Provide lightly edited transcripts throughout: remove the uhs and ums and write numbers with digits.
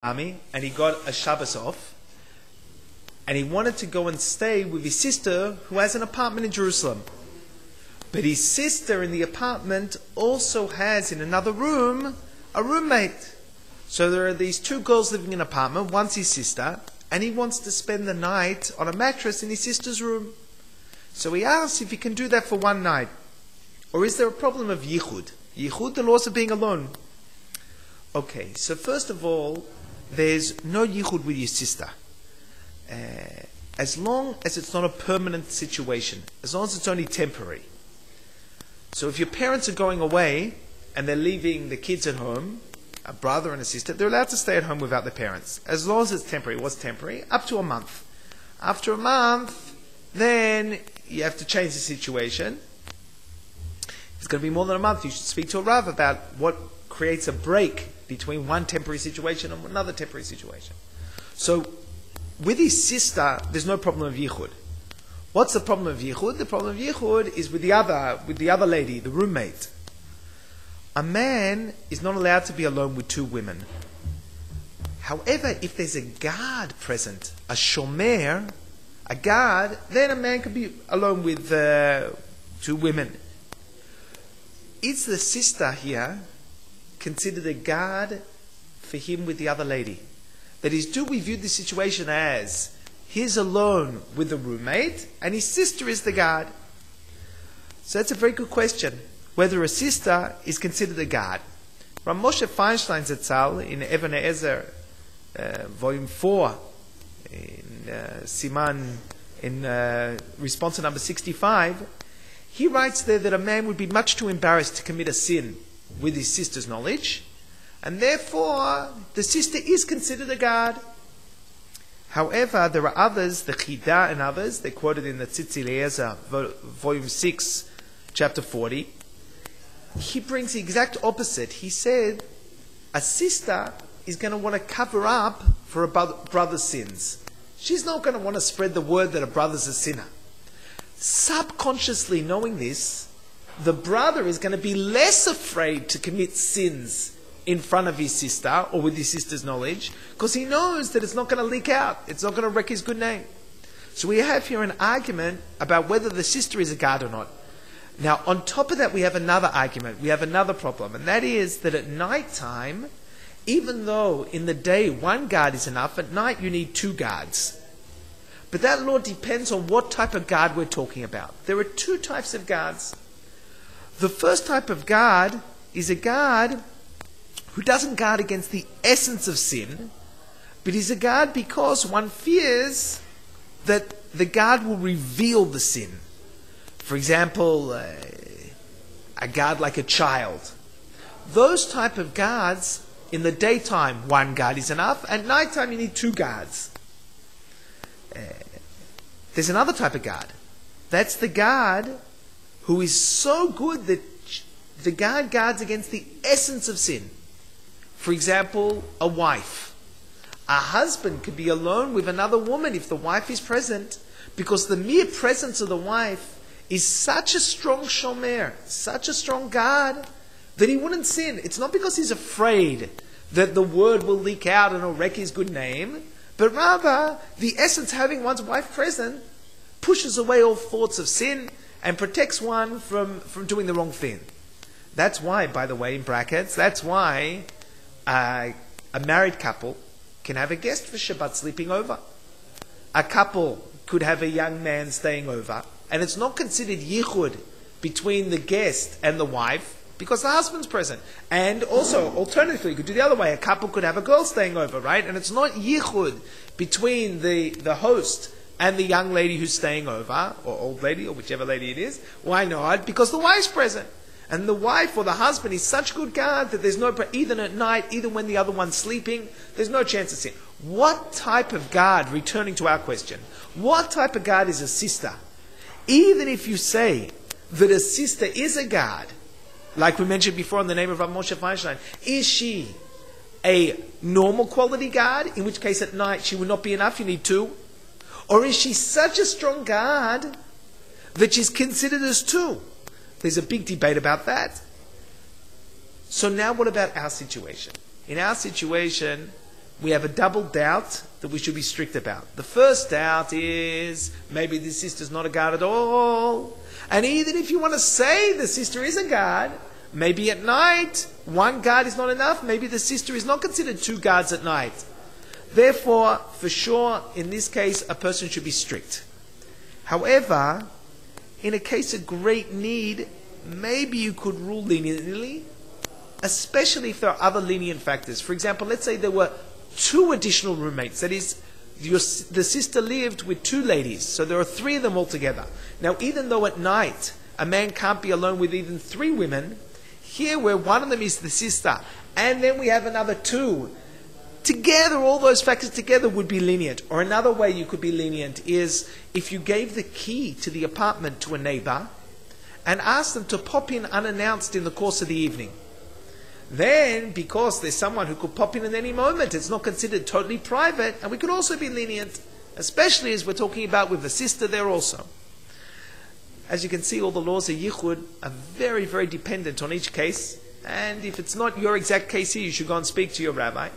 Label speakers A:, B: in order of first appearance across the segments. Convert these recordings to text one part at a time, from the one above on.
A: army and he got a Shabbos off and he wanted to go and stay with his sister who has an apartment in Jerusalem. But his sister in the apartment also has in another room a roommate. So there are these two girls living in an apartment, one's his sister, and he wants to spend the night on a mattress in his sister's room. So he asks if he can do that for one night. Or is there a problem of Yichud? Yichud, the laws of being alone. Okay, so first of all, there's no Yichud with your sister. As long as it's not a permanent situation, as long as it's only temporary. So if your parents are going away and they're leaving the kids at home, a brother and a sister, they're allowed to stay at home without their parents. As long as it's temporary. What's temporary? Up to a month. After a month, then you have to change the situation. If it's going to be more than a month, you should speak to a Rav about what creates a break between one temporary situation and another temporary situation. So, with his sister, there's no problem of Yichud. What's the problem of Yichud? The problem of Yichud is with the other lady, the roommate. A man is not allowed to be alone with two women. However, if there's a guard present, a shomer, a guard, then a man can be alone with two women. Is the sister here considered a guard for him with the other lady? That is, do we view the situation as he's alone with the roommate and his sister is the guard? So that's a very good question. Whether a sister is considered a guard. Rabbi Moshe Feinstein Zatzal in Even Ezer, volume 4, in Siman, in response to number 65, he writes there that a man would be much too embarrassed to commit a sin with his sister's knowledge, and therefore the sister is considered a guard. However, there are others, the Chida and others, they're quoted in the Tzitz Eliezer, volume 6, chapter 40. He brings the exact opposite. He said a sister is going to want to cover up for a brother's sins. She's not going to want to spread the word that a brother's a sinner. Subconsciously knowing this, the brother is going to be less afraid to commit sins in front of his sister or with his sister's knowledge, because he knows that it's not going to leak out. It's not going to wreck his good name. So we have here an argument about whether the sister is a guard or not. Now, on top of that, we have another argument. We have another problem, and that is that at night time, even though in the day one guard is enough, at night you need two guards. But that law depends on what type of guard we're talking about. There are two types of guards. The first type of guard is a guard who doesn't guard against the essence of sin, but is a guard because one fears that the guard will reveal the sin. For example, a guard like a child. Those type of guards, in the daytime, one guard is enough. At nighttime, you need two guards. There's another type of guard. That's the guard who is so good that the guard guards against the essence of sin. For example, a wife. A husband could be alone with another woman if the wife is present, because the mere presence of the wife is such a strong shomer, such a strong guard, that he wouldn't sin. It's not because he's afraid that the word will leak out and it'll wreck his good name, but rather, the essence having one's wife present pushes away all thoughts of sin and protects one from doing the wrong thing. That's why, by the way, in brackets, that's why a married couple can have a guest for Shabbat sleeping over. A couple could have a young man staying over, and it's not considered yichud between the guest and the wife because the husband's present. And also, alternatively, you could do the other way. A couple could have a girl staying over, right? And it's not yichud between the host and the young lady who's staying over, or old lady, or whichever lady it is. Why not? Because the wife's present. And the wife or the husband is such good guard that there's no, either at night, either when the other one's sleeping, there's no chance of sin. What type of guard, returning to our question, what type of guard is a sister? Even if you say that a sister is a guard, like we mentioned before in the name of Rabbi Moshe Feinstein, is she a normal quality guard, in which case at night she would not be enough, you need two? Or is she such a strong guard that she's considered as two? There's a big debate about that. So now what about our situation? In our situation, we have a double doubt that we should be strict about. The first doubt is maybe the sister's not a guard at all. And even if you want to say the sister is a guard, maybe at night, one guard is not enough. Maybe the sister is not considered two guards at night. Therefore, for sure, in this case, a person should be strict. However, in a case of great need, maybe you could rule leniently, especially if there are other lenient factors. For example, let's say there were two additional roommates. That is, the sister lived with two ladies, so there are three of them altogether. Now, even though at night a man can't be alone with even three women, here where one of them is the sister, and then we have another two, together, all those factors together would be lenient. Or another way you could be lenient is if you gave the key to the apartment to a neighbor and asked them to pop in unannounced in the course of the evening. Then, because there's someone who could pop in at any moment, it's not considered totally private, and we could also be lenient, especially as we're talking about with the sister there also. As you can see, all the laws of Yichud are very, very dependent on each case, and if it's not your exact case here, you should go and speak to your rabbi.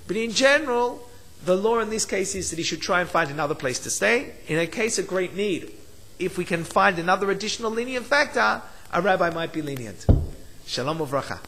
A: But in general, the law in this case is that he should try and find another place to stay. In a case of great need, if we can find another additional lenient factor, a rabbi might be lenient. Shalom uvracha.